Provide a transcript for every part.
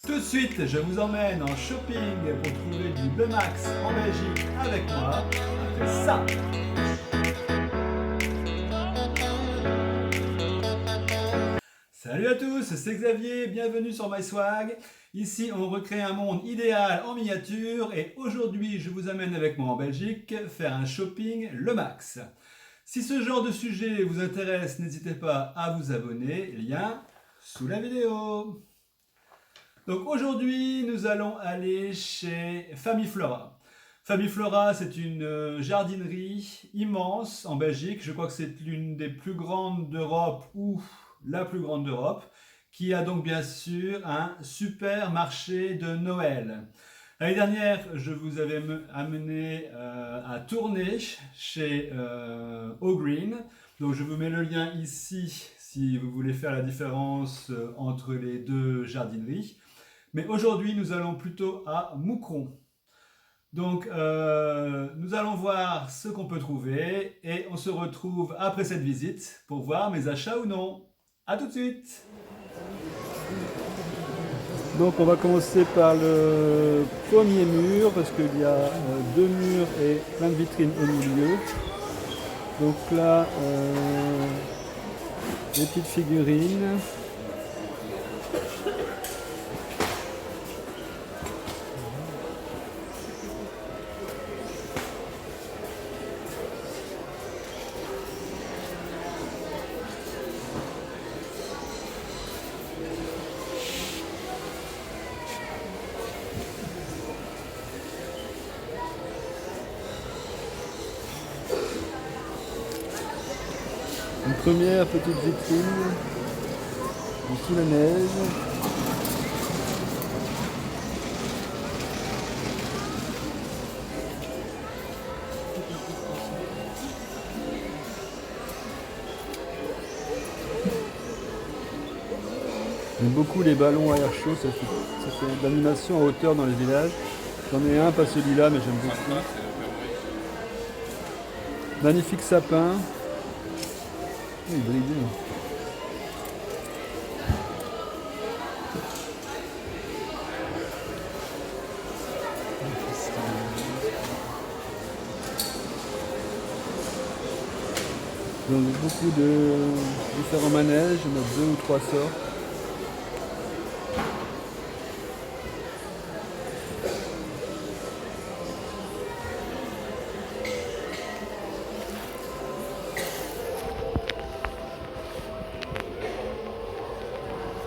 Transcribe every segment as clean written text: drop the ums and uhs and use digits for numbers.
Tout de suite, je vous emmène en shopping pour trouver du Lemax en Belgique avec moi. Après ça. Salut à tous, c'est Xavier, bienvenue sur MySwag. Ici, on recrée un monde idéal en miniature et aujourd'hui, je vous amène avec moi en Belgique faire un shopping Lemax. Si ce genre de sujet vous intéresse, n'hésitez pas à vous abonner, lien sous la vidéo. Donc aujourd'hui, nous allons aller chez Famiflora. Famiflora, c'est une jardinerie immense en Belgique. Je crois que c'est l'une des plus grandes d'Europe ou la plus grande d'Europe, qui a donc bien sûr un super marché de Noël. L'année dernière, je vous avais amené à tourner chez O'Green. Donc je vous mets le lien ici si vous voulez faire la différence entre les deux jardineries. Mais aujourd'hui, nous allons plutôt à Moucron. Donc, nous allons voir ce qu'on peut trouver et on se retrouve après cette visite pour voir mes achats ou non. A tout de suite. Donc, on va commencer par le premier mur parce qu'il y a deux murs et plein de vitrines au milieu. Donc là, des petites figurines. Une première petite vitrine, sous la neige. J'aime beaucoup les ballons à air chaud, ça fait de l'animation en hauteur dans les villages. J'en ai un, pas celui-là, mais j'aime beaucoup. Magnifique sapin. Oh, il brille bien. Donc beaucoup de différents manèges, on a 2 ou 3 sortes.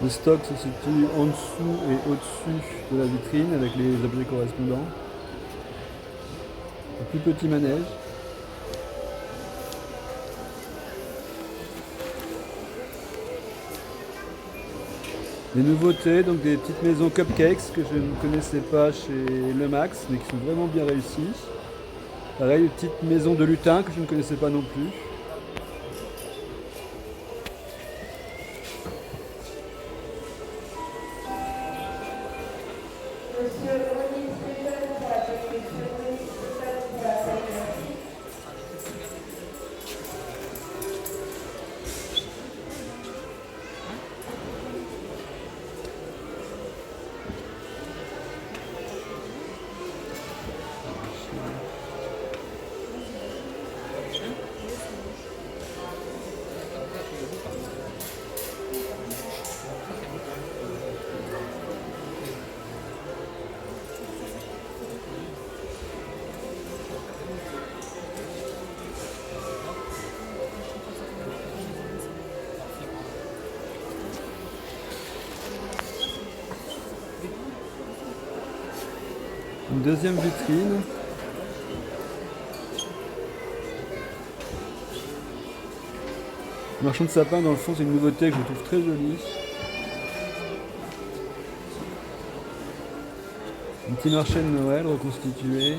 Le stock se situe en dessous et au-dessus de la vitrine avec les objets correspondants. Un plus petit manège. Des nouveautés, donc des petites maisons cupcakes que je ne connaissais pas chez Lemax, mais qui sont vraiment bien réussies. Pareil, une petite maison de lutin que je ne connaissais pas non plus. Une deuxième vitrine. Marchand de sapin, dans le fond, c'est une nouveauté que je trouve très jolie. Un petit marché de Noël reconstitué.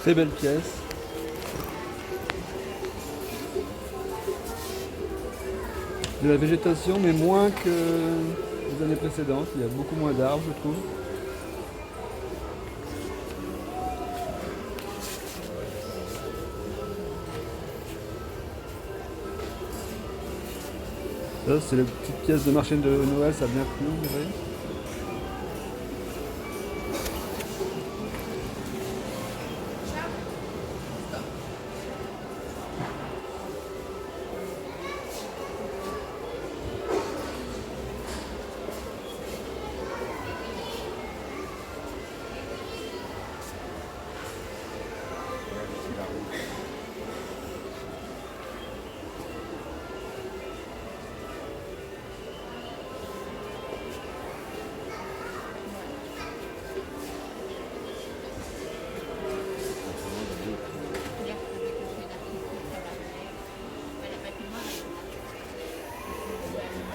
Très belle pièce. De la végétation, mais moins que les années précédentes. Il y a beaucoup moins d'arbres, je trouve. Ça, c'est la petite pièce de marché de Noël, ça a bien plu, vous verrez.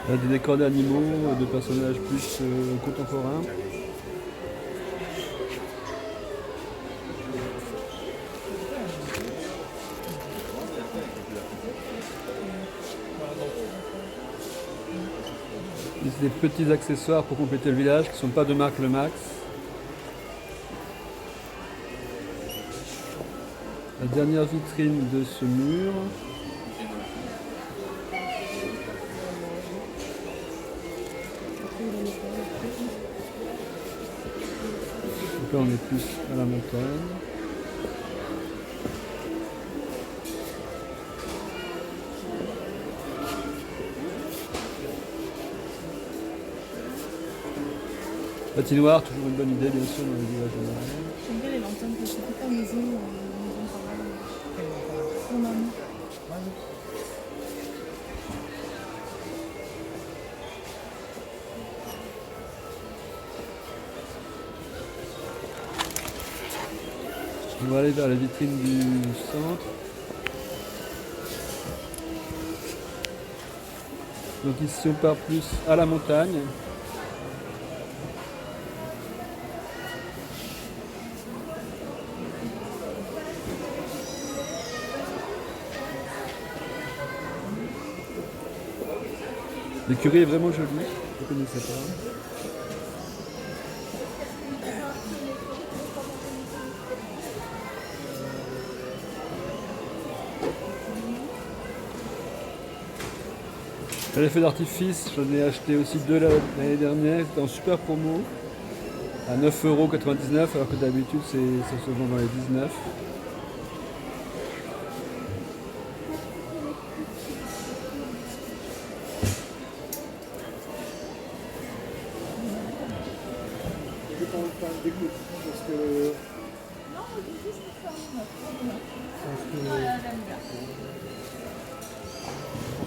Là, des décors d'animaux, de personnages plus contemporains. Des petits accessoires pour compléter le village qui ne sont pas de marque Le Max. La dernière vitrine de ce mur. Donc là on est plus à la montagne. Patinoire, toujours une bonne idée bien sûr dans les villages de Noël. J'aime bien les lanternes que je fais pas maison, maison pareil. Mon ami. On va aller vers la vitrine du centre. Donc ici on part plus à la montagne. L'écurie est vraiment jolie, je ne connaissais pas. Les feux d'artifice, j'en ai acheté aussi deux l'année dernière, c'était en super promo, à 9,99 € alors que d'habitude ça se vend dans les 19.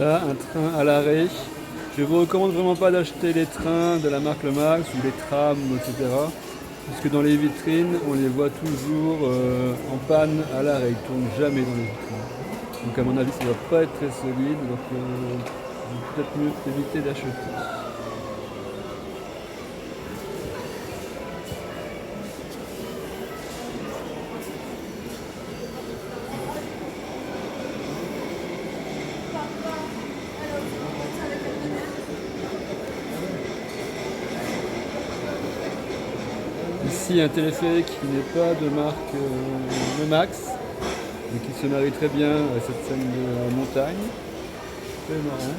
Là, un train à l'arrêt. Je vous recommande vraiment pas d'acheter les trains de la marque Le Max ou les trams, etc. Puisque dans les vitrines, on les voit toujours en panne à l'arrêt. Ils ne tournent jamais dans les vitrines. Donc à mon avis, ça ne doit pas être très solide. Donc peut-être mieux éviter d'acheter. Ici un téléphérique qui n'est pas de marque Le Max, mais qui se marie très bien à cette scène de la montagne. Très marrant.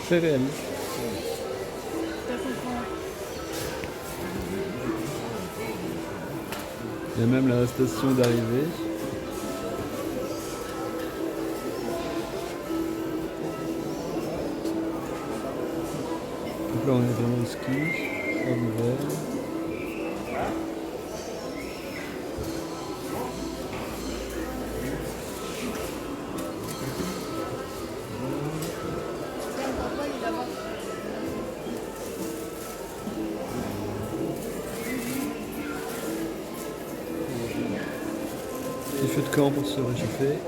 Très réaliste. Il y a même la station d'arrivée. Donc là on est vraiment au ski, en hiver. Des feux de camp pour se réchauffer.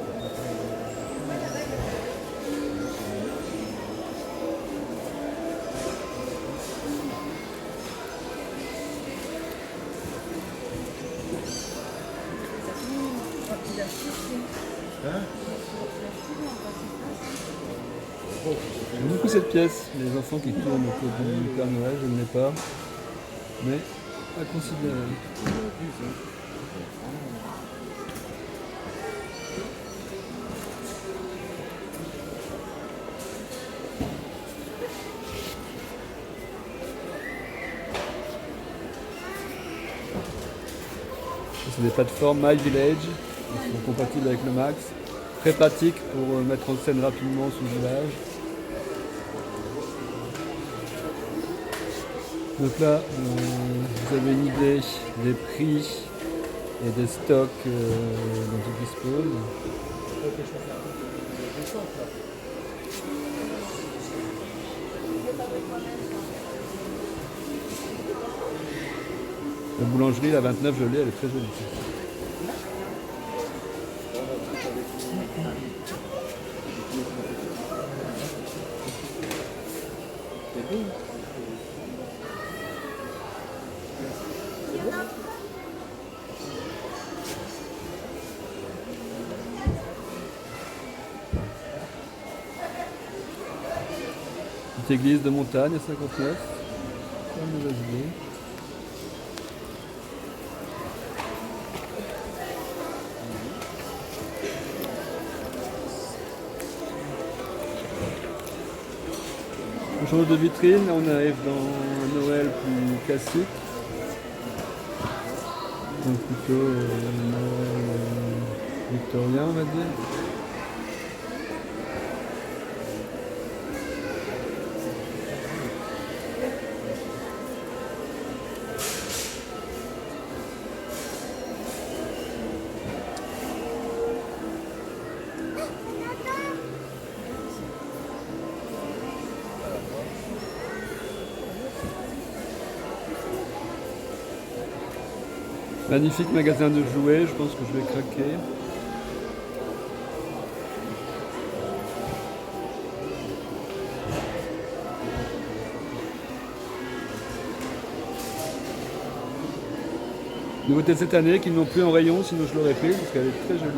J'aime beaucoup cette pièce, les enfants qui tournent autour du Père Noël, je ne l'ai pas, mais à considérer. C'est des plateformes My Village, qui sont compatibles avec le Max. Très pratique pour mettre en scène rapidement son village. Donc là, vous avez une idée des prix et des stocks dont ils disposent. La boulangerie, la 29, je l'ai, elle est très jolie. Petite église de montagne à 59. Pas de mauvaise idée. On change de vitrine, là on arrive dans un Noël plus classique. Donc plutôt Noël victorien on va dire. Magnifique magasin de jouets, je pense que je vais craquer. Nouveauté de cette année qu'ils n'ont plus en rayon, sinon je l'aurais pris parce qu'elle est très jolie.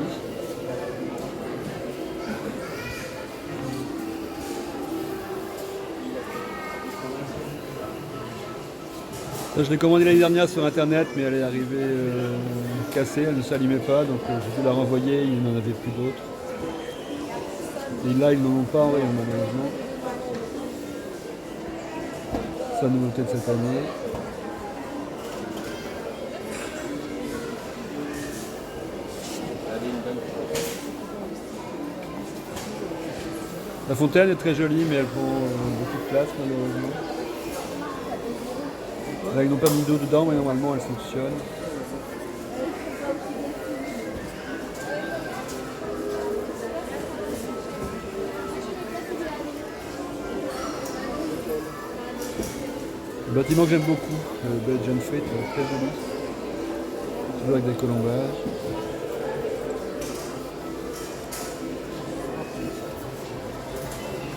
Ça, je l'ai commandé l'année dernière sur internet, mais elle est arrivée cassée, elle ne s'allumait pas, donc j'ai dû la renvoyer, il n'en avait plus d'autres. Et là, ils n'en ont pas en rayon malheureusement. C'est la nouveauté de cette année. La fontaine est très jolie, mais elle prend beaucoup de place malheureusement. Là, ils n'ont pas mis d'eau dedans, mais normalement elle fonctionne. Le bâtiment que j'aime beaucoup, le Belgian Street, très joli. Toujours avec des colombages.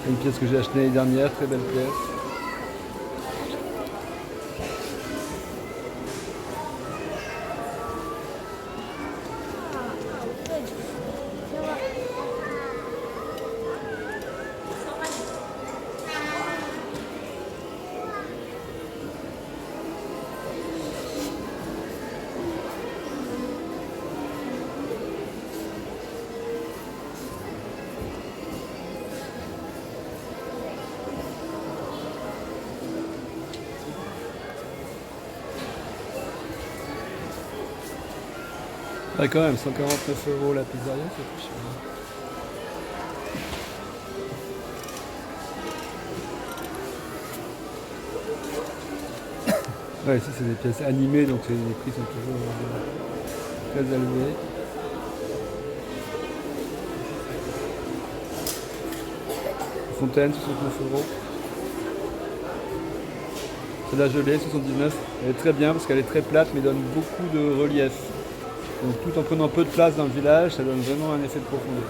C'est une pièce que j'ai achetée l'année dernière, très belle pièce. Ah, quand même, 149 € la pizzeria, c'est plus cher. Ouais, ici c'est des pièces animées, donc les prix sont toujours très élevés. Fontaine, 69 €. C'est la gelée, 79. Elle est très bien parce qu'elle est très plate mais donne beaucoup de relief. Donc tout en prenant peu de place dans le village, ça donne vraiment un effet de profondeur.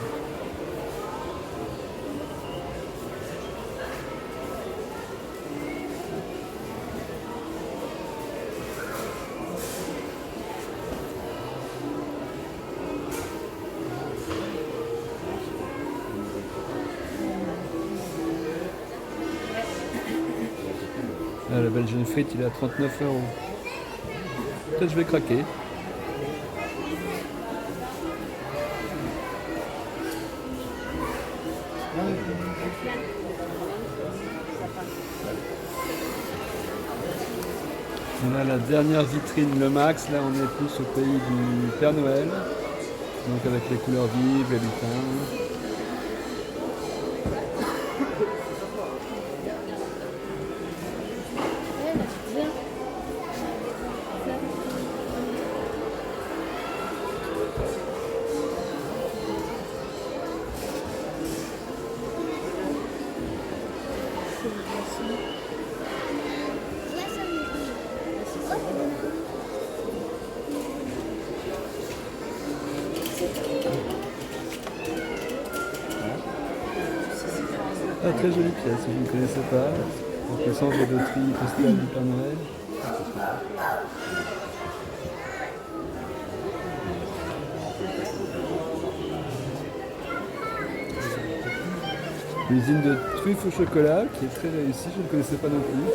Là, le Belgian Frit, il est à 39 euros. Peut-être je vais craquer. On a la dernière vitrine, le Max. Là, on est plus au pays du Père Noël. Donc avec les couleurs vives, les lutins. Ah, très jolie pièce, je ne connaissais pas. Donc le centre de tri postal du Père Noël. L'usine de truffes au chocolat qui est très réussie, je ne connaissais pas non plus.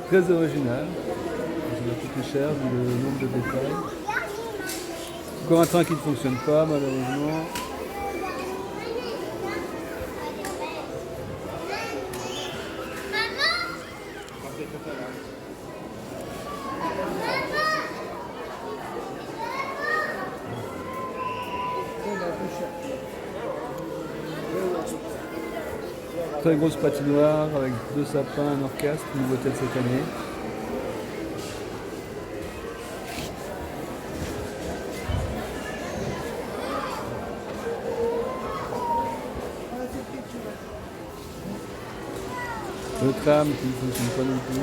Très original. Ça doit coûter cher vu le nombre de détails. Encore un train qui ne fonctionne pas malheureusement. Très grosse patinoire avec 2 sapins, un orchestre, nouveauté de cette année. Le tram qui ne fonctionne pas non plus.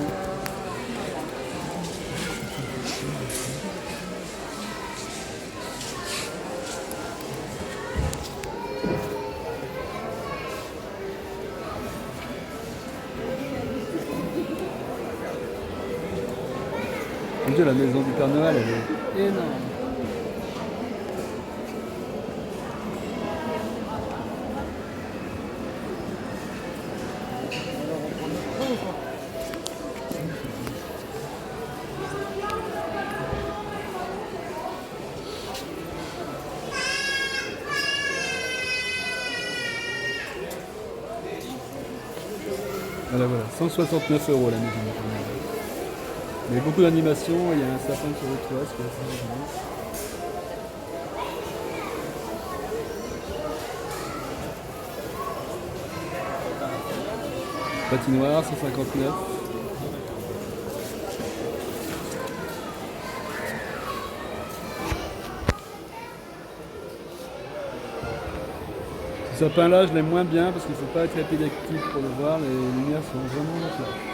Mon Dieu, la maison du Père Noël, elle est énorme. Voilà, voilà, 169 € la maison du Père Noël. Il y a beaucoup d'animation, il y a un sapin sur le toit, c'est assez rigolo. Patinoire, 159. Ce sapin-là, je l'aime moins bien parce qu'il ne faut pas être épileptique pour le voir, les lumières sont vraiment flashes.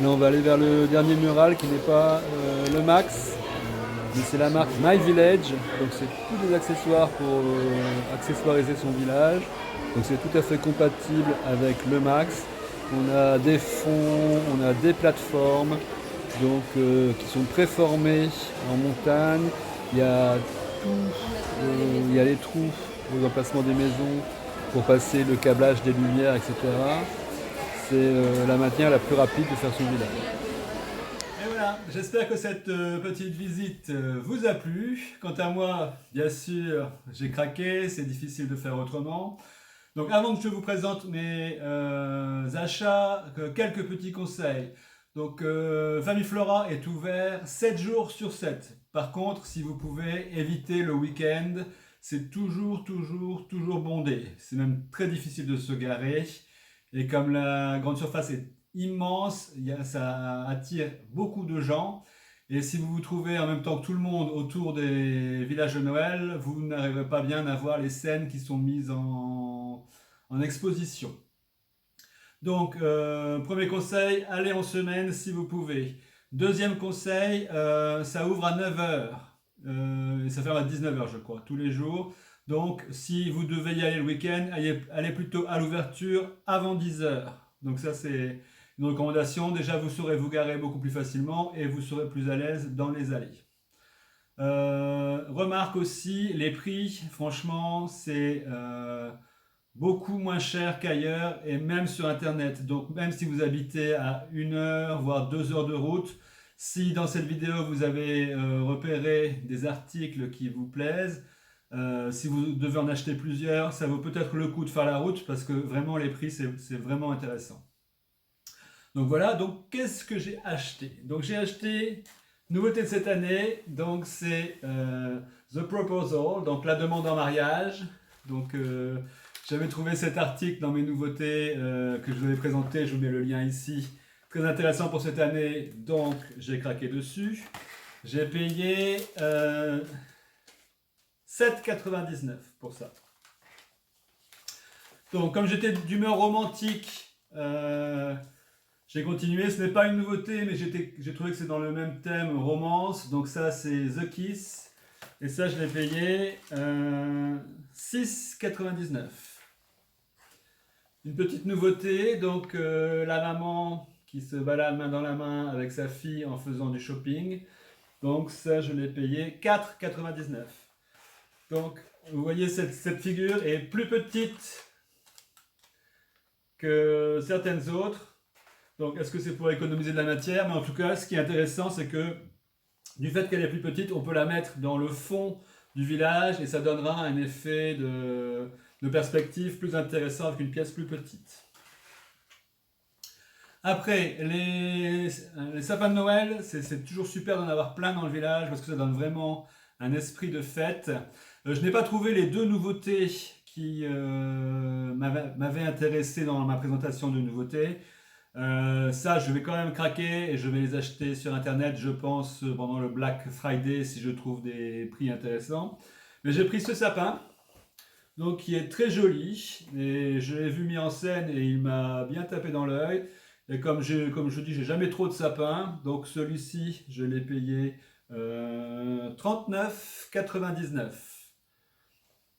Là, on va aller vers le dernier mural qui n'est pas le Max, mais c'est la marque My Village. Donc c'est tous des accessoires pour accessoiriser son village. Donc c'est tout à fait compatible avec le Max. On a des fonds, on a des plateformes donc, qui sont préformées en montagne. Il y a tout, il y a les trous aux emplacements des maisons pour passer le câblage des lumières, etc. C'est la manière la plus rapide de faire son village. Et voilà, j'espère que cette petite visite vous a plu. Quant à moi, bien sûr, j'ai craqué, c'est difficile de faire autrement. Donc avant que je vous présente mes achats, quelques petits conseils. Donc Famiflora est ouvert 7 jours sur 7. Par contre, si vous pouvez éviter le week-end, c'est toujours bondé. C'est même très difficile de se garer. Et comme la grande surface est immense, ça attire beaucoup de gens. Et si vous vous trouvez en même temps que tout le monde autour des villages de Noël, vous n'arriverez pas bien à voir les scènes qui sont mises en exposition. Donc, premier conseil, allez en semaine si vous pouvez. Deuxième conseil, ça ouvre à 9 heures et ça ferme à 19 heures je crois, tous les jours. Donc si vous devez y aller le week-end, allez plutôt à l'ouverture avant 10 heures. Donc ça c'est une recommandation. Déjà vous saurez vous garer beaucoup plus facilement et vous serez plus à l'aise dans les allées. Remarque aussi, les prix, franchement, c'est beaucoup moins cher qu'ailleurs et même sur internet. Donc même si vous habitez à 1 heure voire 2 heures de route, si dans cette vidéo vous avez repéré des articles qui vous plaisent, si vous devez en acheter plusieurs, ça vaut peut-être le coup de faire la route parce que vraiment les prix c'est vraiment intéressant. Donc voilà, donc qu'est-ce que j'ai acheté? Donc j'ai acheté, nouveauté de cette année, donc c'est The Proposal, donc la demande en mariage. Donc j'avais trouvé cet article dans mes nouveautés que je vous avais présenté, je vous mets le lien ici. Très intéressant pour cette année, donc j'ai craqué dessus. J'ai payé 7,99 pour ça. Donc comme j'étais d'humeur romantique, j'ai continué. Ce n'est pas une nouveauté, mais j'ai trouvé que c'est dans le même thème romance. Donc ça c'est The Kiss. Et ça je l'ai payé 6,99. Une petite nouveauté, donc la maman qui se balade main dans la main avec sa fille en faisant du shopping. Donc ça je l'ai payé 4,99. Donc vous voyez cette figure est plus petite que certaines autres. Donc est-ce que c'est pour économiser de la matière? Mais en tout cas ce qui est intéressant c'est que du fait qu'elle est plus petite, on peut la mettre dans le fond du village et ça donnera un effet de perspective plus intéressant avec une pièce plus petite. Après, les sapins de Noël, c'est toujours super d'en avoir plein dans le village parce que ça donne vraiment un esprit de fête. Je n'ai pas trouvé les deux nouveautés qui m'avaient intéressé dans ma présentation de nouveautés. Ça, je vais quand même craquer et je vais les acheter sur internet, je pense, pendant le Black Friday si je trouve des prix intéressants. Mais j'ai pris ce sapin, donc qui est très joli, et je l'ai vu mis en scène et il m'a bien tapé dans l'œil. Et comme je dis, j'ai jamais trop de sapins, donc celui-ci, je l'ai payé 39,99.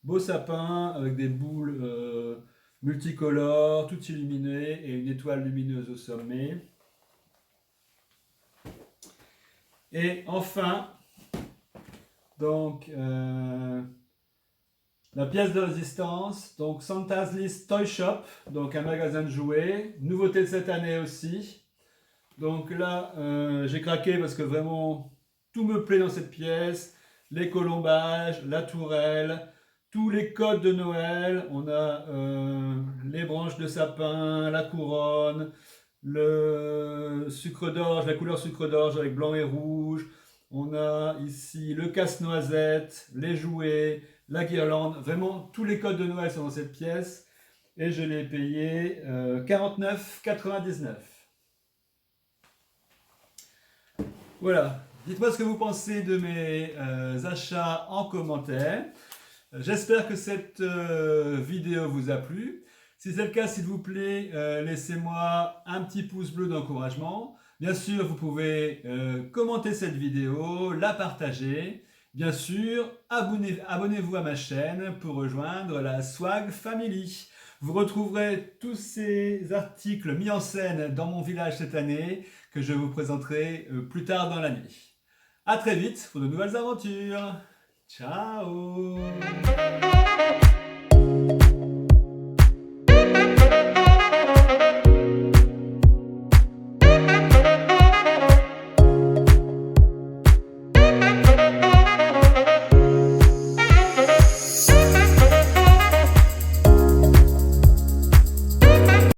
Beau sapin avec des boules multicolores, tout illuminé et une étoile lumineuse au sommet. Et enfin, donc la pièce de résistance, donc Santa's List Toy Shop, donc un magasin de jouets, nouveauté de cette année aussi. Donc là, j'ai craqué parce que vraiment tout me plaît dans cette pièce, les colombages, la tourelle, tous les codes de Noël, on a les branches de sapin, la couronne, le sucre d'orge, la couleur sucre d'orge avec blanc et rouge, on a ici le casse-noisette, les jouets, la guirlande, vraiment tous les codes de Noël sont dans cette pièce et je l'ai payé 49,99. Voilà, dites-moi ce que vous pensez de mes achats en commentaire. J'espère que cette vidéo vous a plu. Si c'est le cas, s'il vous plaît, laissez-moi un petit pouce bleu d'encouragement. Bien sûr, vous pouvez commenter cette vidéo, la partager. Bien sûr, abonnez-vous à ma chaîne pour rejoindre la Swag Family. Vous retrouverez tous ces articles mis en scène dans mon village cette année que je vous présenterai plus tard dans l'année. A très vite pour de nouvelles aventures. Ciao!